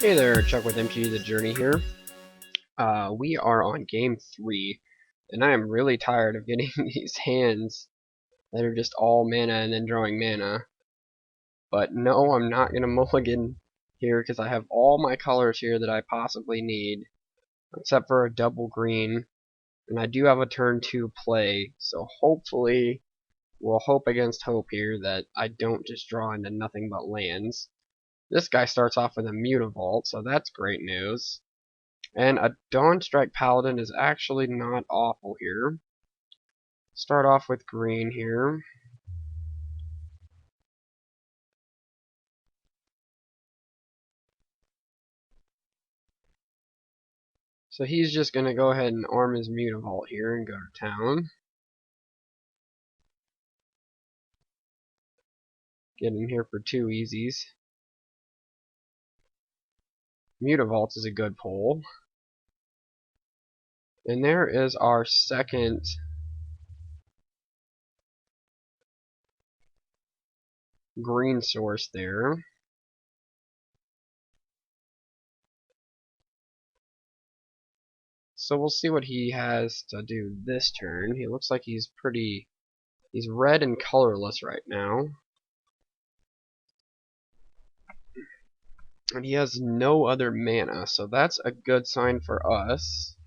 Hey there, Chuck with MTG The Journey here. We are on game 3, and I am really tired of getting these hands that are just all mana and then drawing mana. But no, I'm not going to mulligan here because I have all my colors here that I possibly need, except for a double green, and I do have a turn 2 play, so hopefully we'll hope against hope here that I don't just draw into nothing but lands. This guy starts off with a Mutavault, so that's great news. And a Dawnstrike Paladin is actually not awful here. Start off with green here. So he's just going to go ahead and arm his Mutavault here and go to town. Get in here for 2 easies. Mutavault is a good pull. And there is our second green source there. So we'll see what he has to do this turn. He looks like he's red and colorless right now. And he has no other mana, so that's a good sign for us.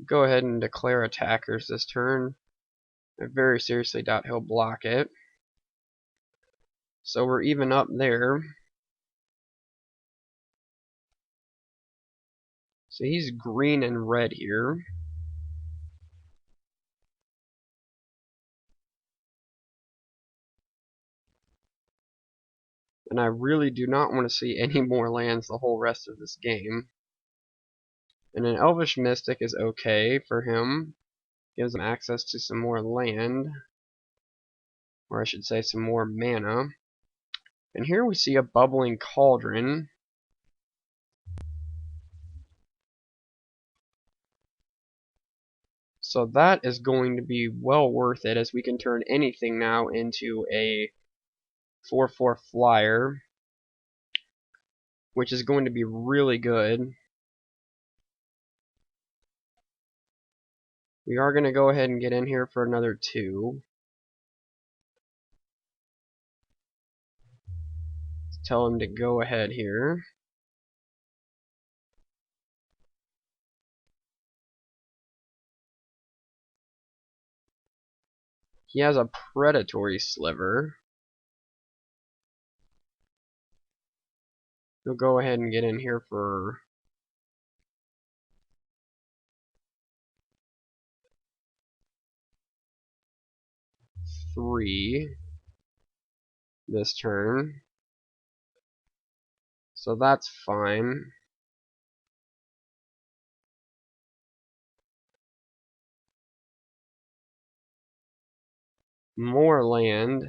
Go ahead and declare attackers this turn. I very seriously doubt he'll block it. So we're even up there. So he's green and red here. And I really do not want to see any more lands the whole rest of this game. And an Elvish Mystic is okay for him. Gives him access to some more land. Or I should say some more mana. And here we see a Bubbling Cauldron. So that is going to be well worth it, as we can turn anything now into a 4/4 flyer, which is going to be really good. We are going to go ahead and get in here for another 2. Tell him to go ahead here. He has a Predatory Sliver. He'll go ahead and get in here for three this turn. So that's fine. More land.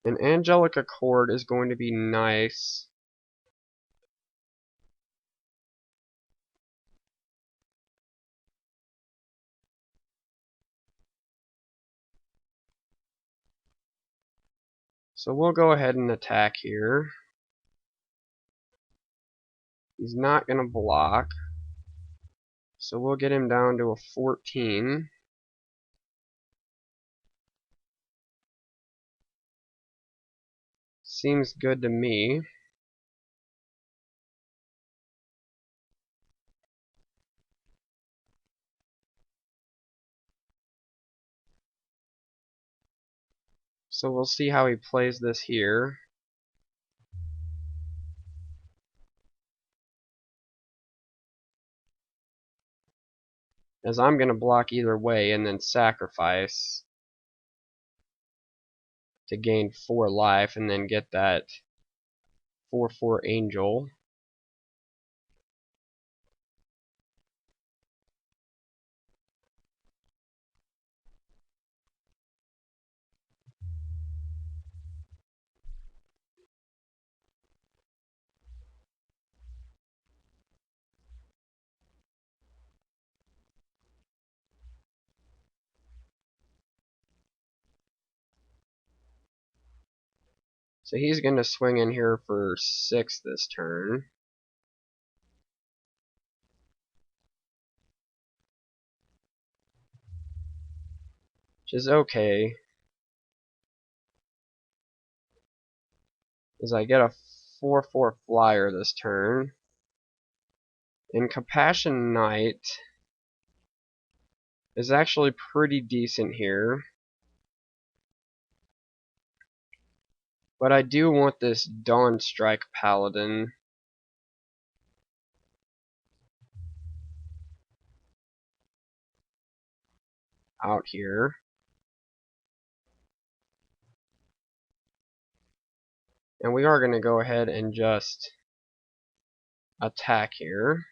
An Angelic Accord is going to be nice. So we'll go ahead and attack here. He's not going to block. So we'll get him down to a 14. Seems good to me. So we'll see how he plays this here. As I'm going to block either way and then sacrifice to gain 4 life and then get that 4/4 Angel. So he's going to swing in here for 6 this turn. Which is okay. As I get a 4/4 flyer this turn. And Compassion Knight is actually pretty decent here. But I do want this Dawn Strike Paladin. Out here. And we are going to go ahead and just attack here.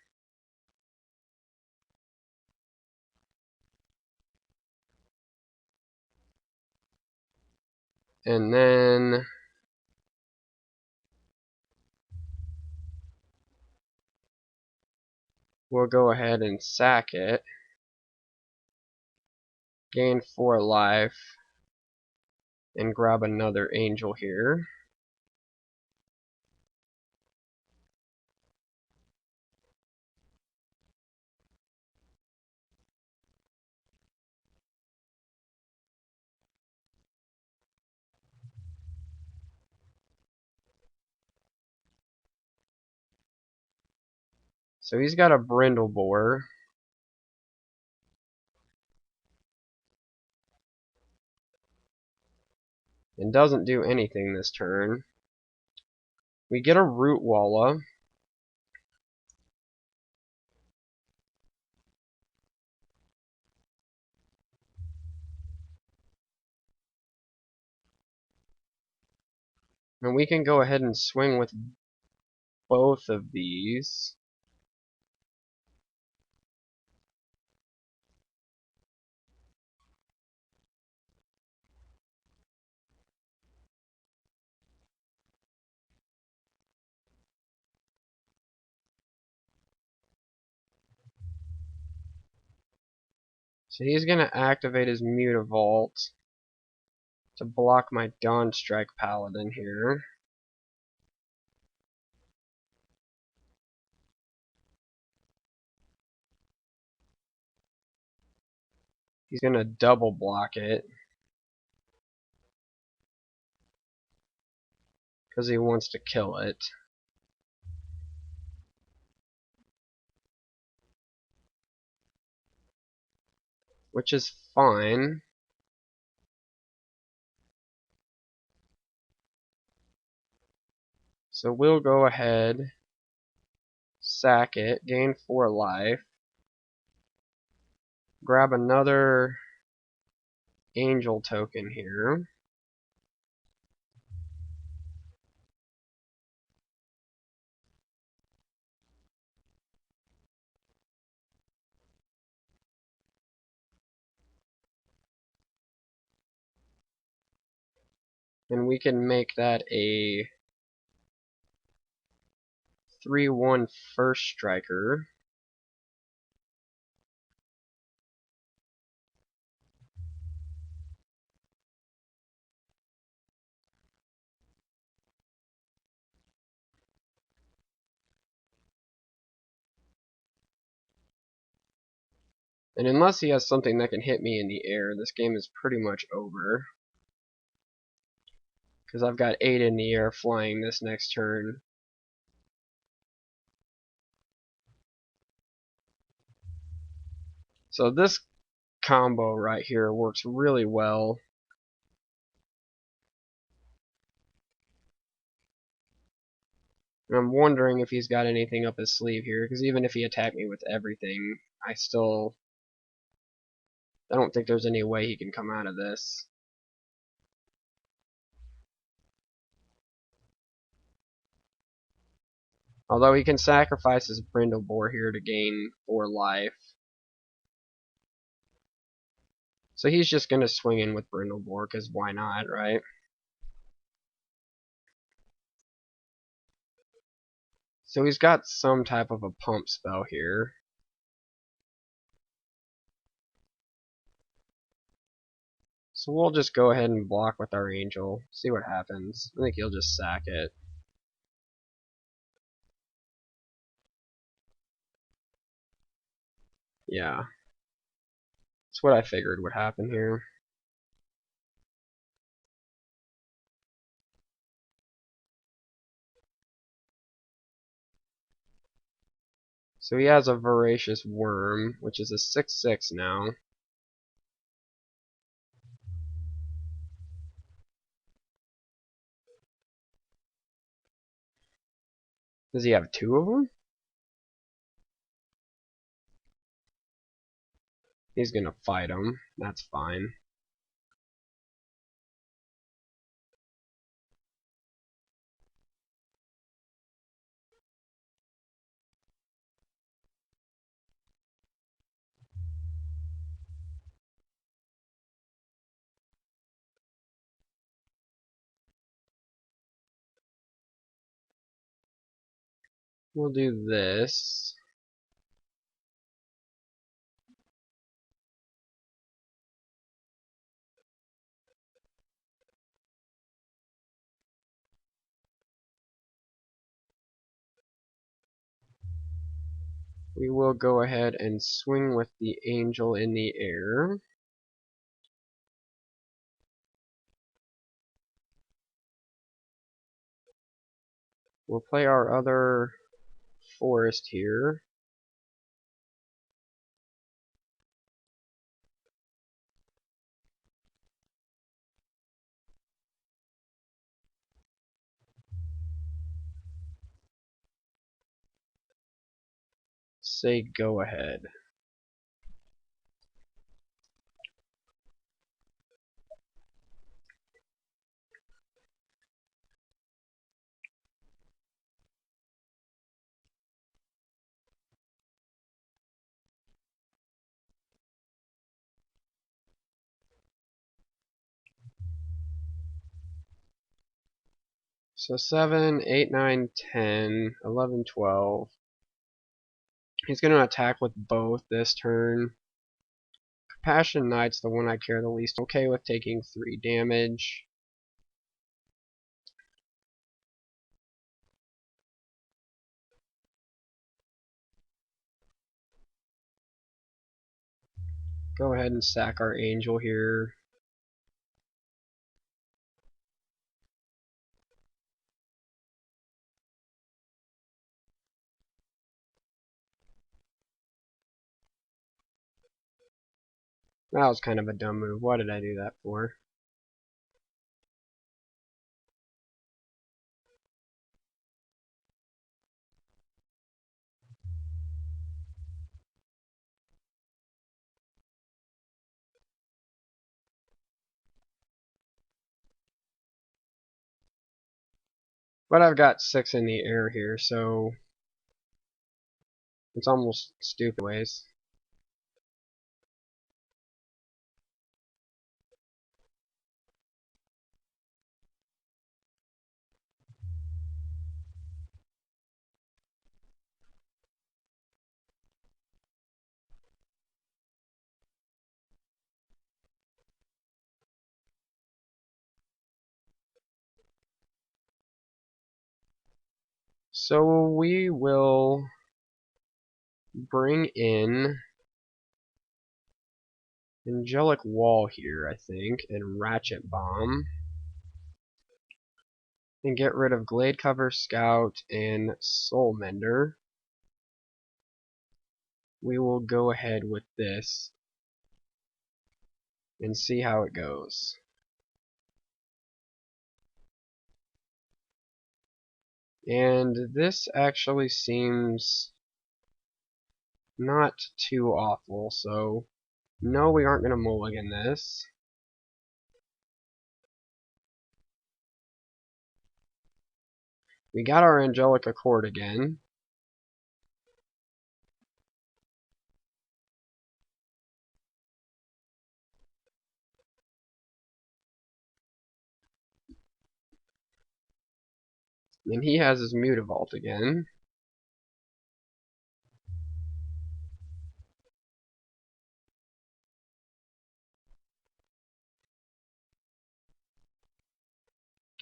And then we'll go ahead and sack it. Gain 4 life. And grab another angel here. So he's got a Brindle Boar. And doesn't do anything this turn. We get a Root Walla. And we can go ahead and swing with both of these. So he's going to activate his Mutavault to block my Dawn Strike Paladin here. He's going to double block it because he wants to kill it. Which is fine. So we'll go ahead, sack it, gain 4 life, grab another angel token here. And we can make that a 3/1 first striker. And unless he has something that can hit me in the air, this game is pretty much over. Because I've got 8 in the air flying this next turn. So this combo right here works really well. And I'm wondering if he's got anything up his sleeve here, because even if he attacked me with everything, I don't think there's any way he can come out of this. Although he can sacrifice his Brindle Boar here to gain 4 life. So he's just going to swing in with Brindle Boar, because why not, right? So he's got some type of a pump spell here. So we'll just go ahead and block with our angel, see what happens. I think he'll just sack it. Yeah, that's what I figured would happen here. So he has a voracious worm, which is a 6/6 now. Does he have two of them? He's gonna fight him. That's fine. We'll do this. We will go ahead and swing with the angel in the air. We'll play our other forest here. Say go ahead. So 7, 8, 9, 10, 11, 12. He's going to attack with both this turn. Compassion Knight's the one I care the least. Okay with taking 3 damage. Go ahead and sack our angel here. That was kind of a dumb move. Why did I do that for? But I've got 6 in the air here, so it's almost stupid ways. So we will bring in Angelic Wall here, I think, and Ratchet Bomb. And get rid of Glade Cover, Scout, and Soul Mender. We will go ahead with this and see how it goes. And this actually seems not too awful, so no, we aren't going to mulligan this. We got our Angelic Accord again. And he has his Mutavault again.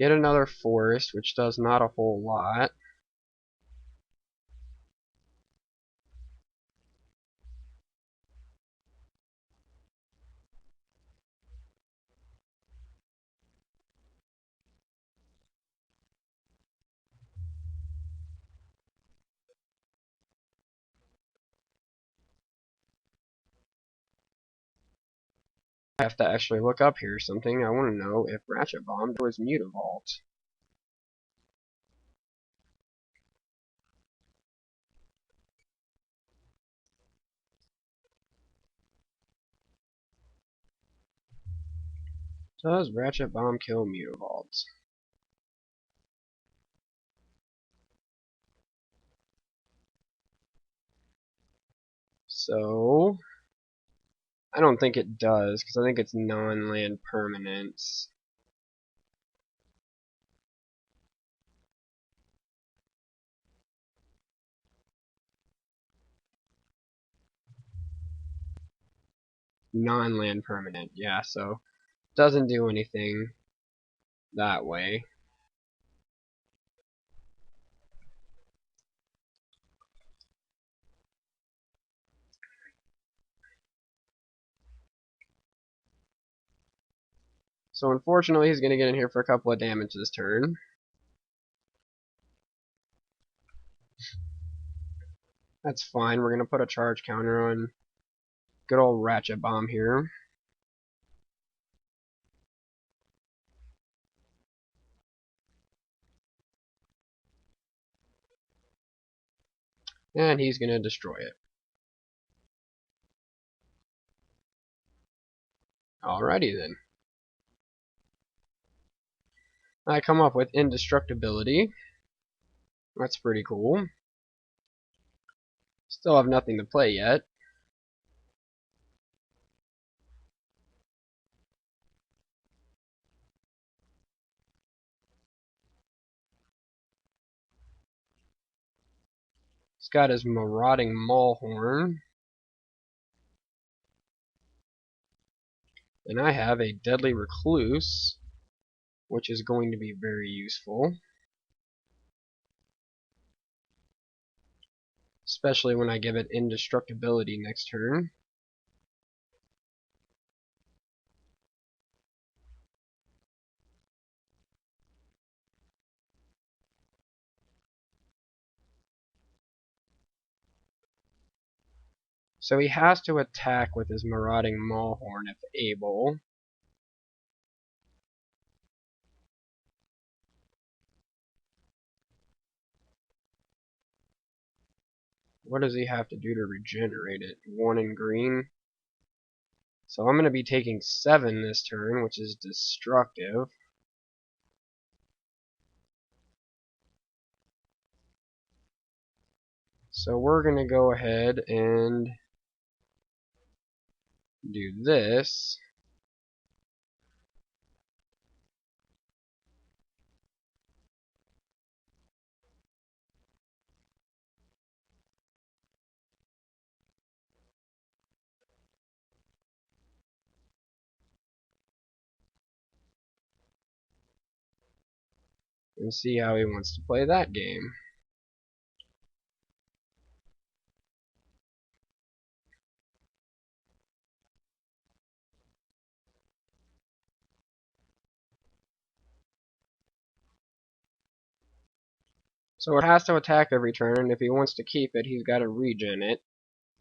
Get another forest, which does not a whole lot. I have to actually look up here something. I want to know if Ratchet Bomb was Mutavault. Does Ratchet Bomb kill Mutavaults? So, I don't think it does, because I think it's non-land permanents. Non-land permanent, yeah, so doesn't do anything that way. So unfortunately, he's going to get in here for a couple of damage this turn. That's fine. We're going to put a charge counter on good old Ratchet Bomb here. And he's going to destroy it. Alrighty then. I come up with indestructibility. That's pretty cool. Still have nothing to play yet. He's got his marauding Maulhorn. And I have a Deadly Recluse, which is going to be very useful. Especially when I give it indestructibility next turn. So he has to attack with his marauding Maulhorn if able. What does he have to do to regenerate it? 1 in green. So I'm going to be taking 7 this turn, which is destructive. So we're going to go ahead and do this. And see how he wants to play that game. So it has to attack every turn, and if he wants to keep it, he's got to regen it.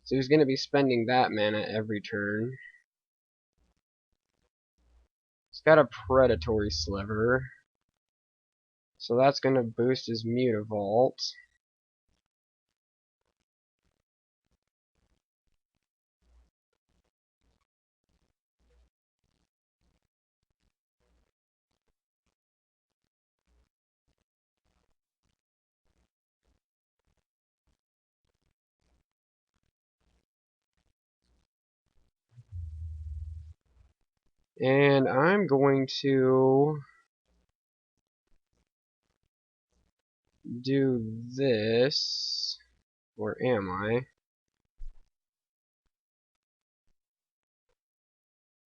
So he's going to be spending that mana every turn. He's got a Predatory Sliver. So that's going to boost his Mutavault. And I'm going to do this. Or am I?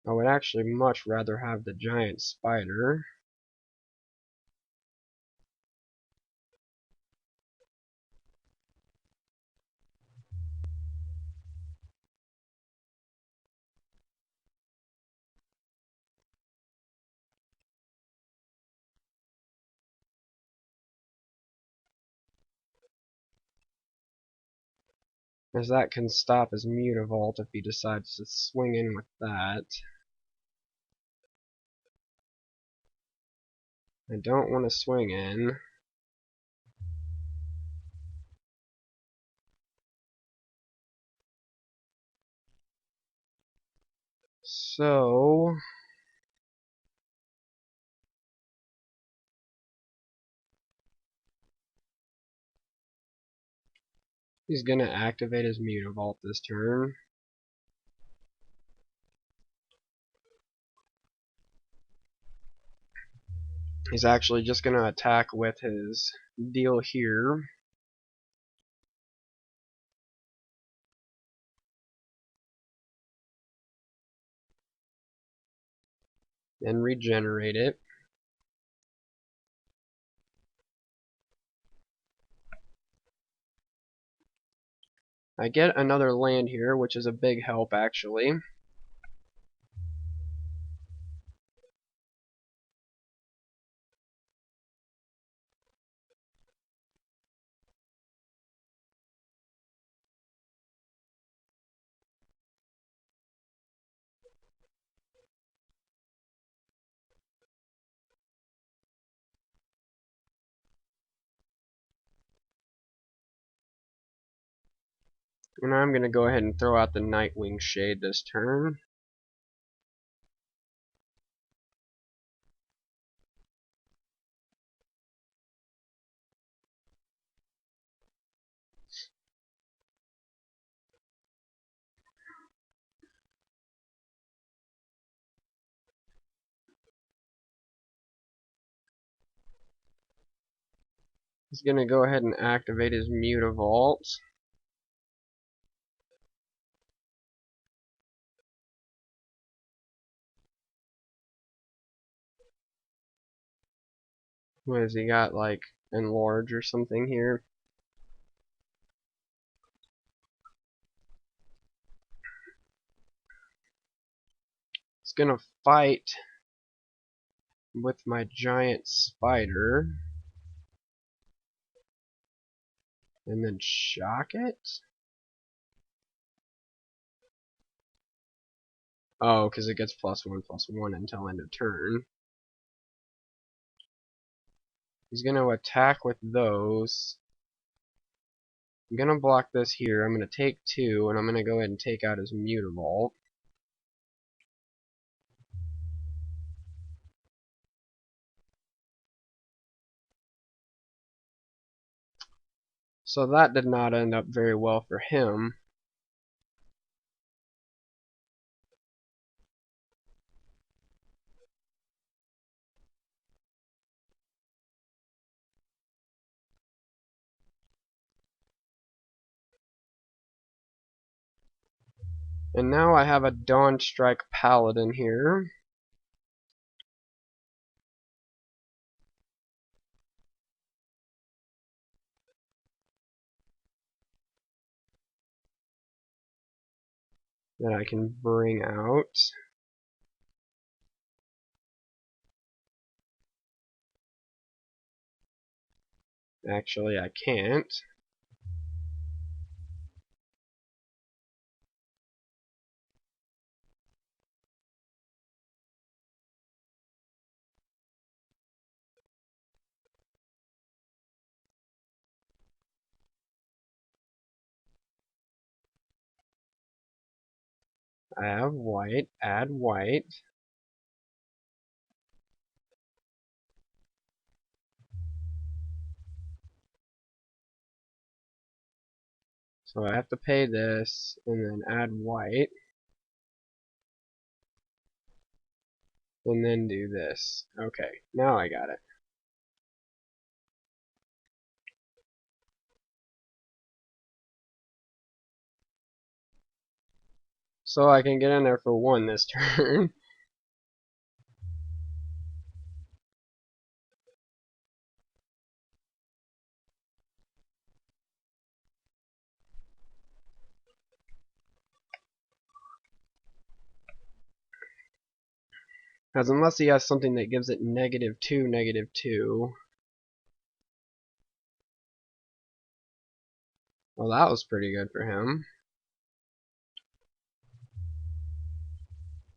I would actually much rather have the giant spider. as that can stop his Mutavault if he decides to swing in with that. I don't want to swing in. So he's gonna activate his Mutavault this turn. He's actually just gonna attack with his deal here. And regenerate it. I get another land here, which is a big help actually. And I'm going to go ahead and throw out the Nightwing Shade this turn. He's going to go ahead and activate his Mutavault. What has he got, like, Enlarge or something here? He's going to fight with my giant spider. And then shock it? Oh, because it gets +1/+1 until end of turn. He's going to attack with those. I'm going to block this here. I'm going to take 2, and I'm going to go ahead and take out his Mutavault. So that did not end up very well for him. And now I have a Dawnstrike Paladin here. That I can bring out. Actually, I can't. I have white, add white. So I have to pay this, and then add white. And then do this. Okay, now I got it. So I can get in there for 1 this turn. Because unless he has something that gives it -2, -2. Well, that was pretty good for him.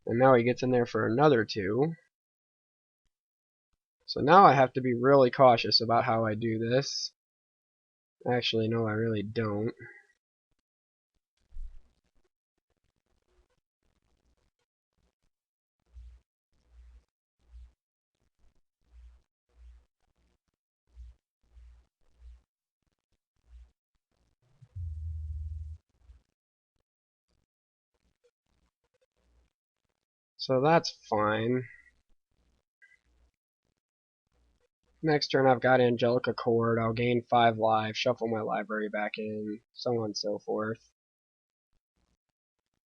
And now he gets in there for another 2. So now I have to be really cautious about how I do this. Actually, no, I really don't. So that's fine. Next turn I've got Angelica Chord. I'll gain 5 life, shuffle my library back in, so on and so forth.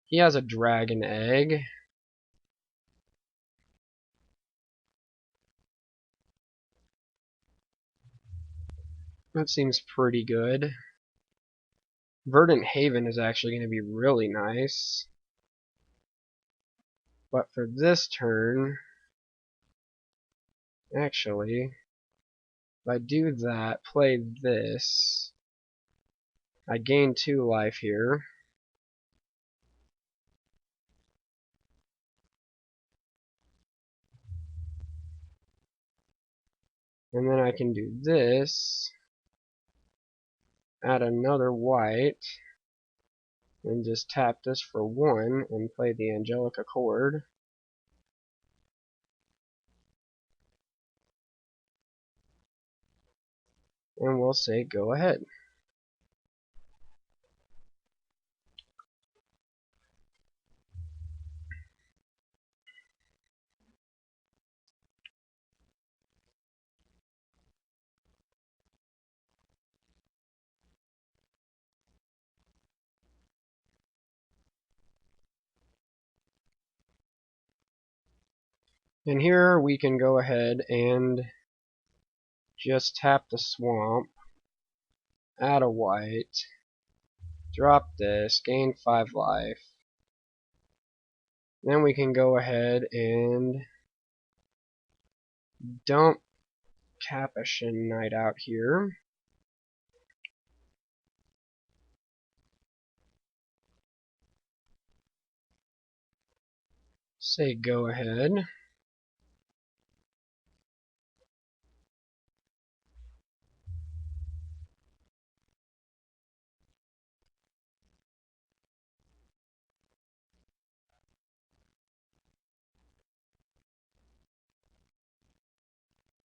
He has a dragon egg. That seems pretty good. Verdant Haven is actually going to be really nice. But for this turn, actually, if I do that, play this, I gain 2 life here. And then I can do this, add another white, and just tap this for 1 and play the Angelica Chord. And we'll say go ahead. And here we can go ahead and just tap the swamp, add a white, drop this, gain 5 life. Then we can go ahead and dump Capuchin Knight out here. Say go ahead.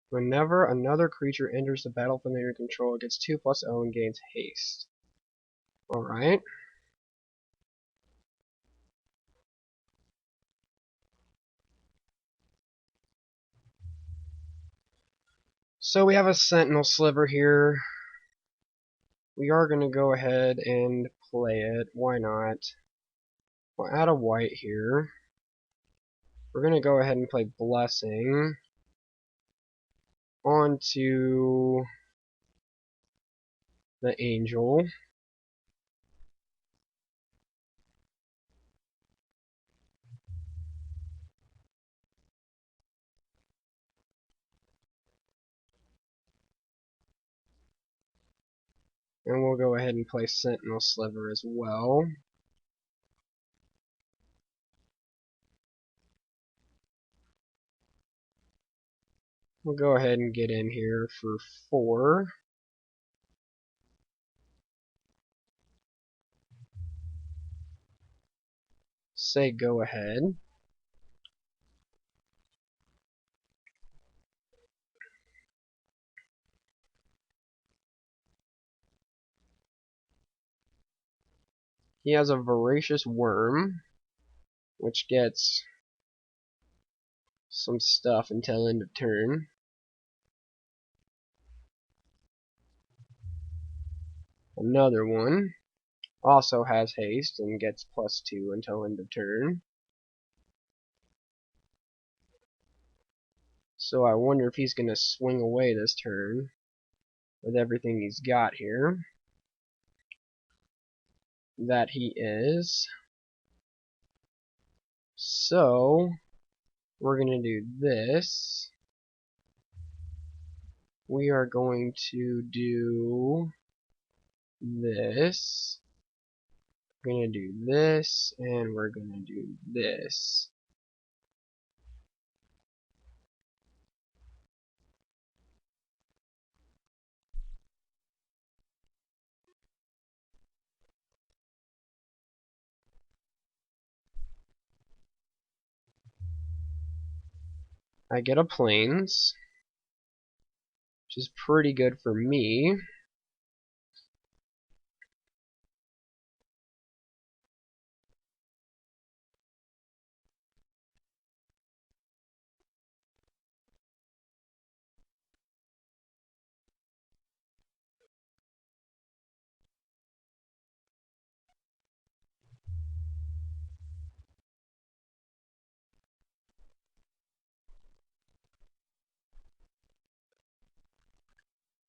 Whenever another creature enters the battlefield under your control, it gets 2+0 and gains haste. Alright. So we have a Sentinel Sliver here. We are going to go ahead and play it. Why not? We'll add a white here. We're going to go ahead and play Blessing onto the Angel. And we'll go ahead and play Sentinel Sliver as well. We'll go ahead and get in here for 4. Say go ahead. He has a Voracious Worm, which gets some stuff until end of turn. Another one also has haste and gets +2 until end of turn. So I wonder if he's going to swing away this turn with everything he's got here. That he is. So we're going to do this. We are going to do this. We're gonna do this, and we're gonna do this. I get a planes, which is pretty good for me.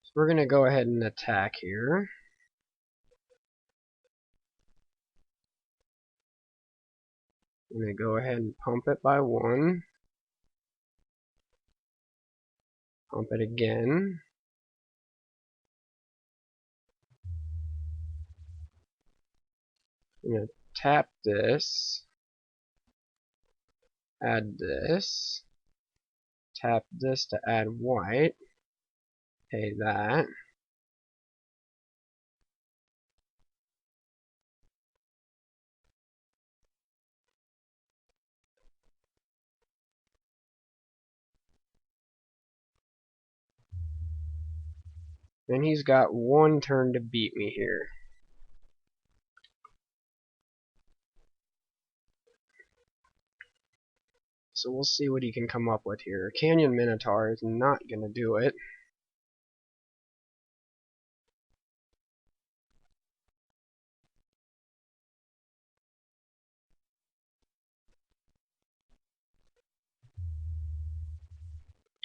So we're gonna go ahead and attack here. I'm gonna go ahead and pump it by 1. Pump it again. I'm gonna tap this. Add this. Tap this to add white. Pay that. And he's got 1 turn to beat me here. So we'll see what he can come up with here. Canyon Minotaur is not gonna do it.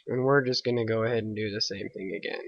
And we're just gonna go ahead and do the same thing again.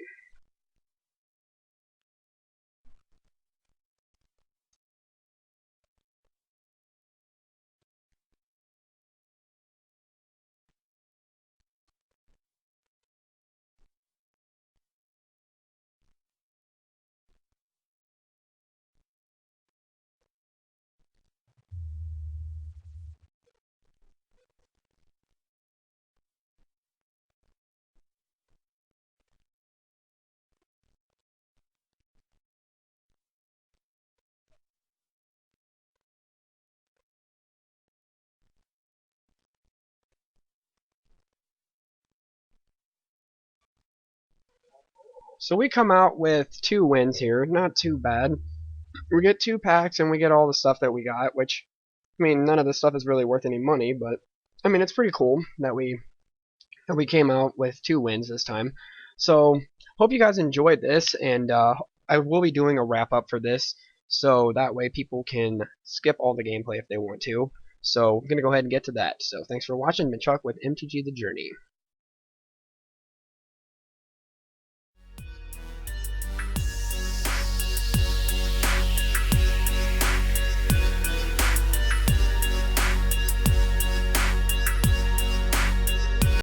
So we come out with 2 wins here, not too bad. We get 2 packs and we get all the stuff that we got, which, I mean, none of this stuff is really worth any money, but I mean, it's pretty cool that we came out with 2 wins this time. So hope you guys enjoyed this, and I will be doing a wrap up for this, so that way people can skip all the gameplay if they want to. So I'm gonna go ahead and get to that. So thanks for watching. Been Chuck with MTG The Journey.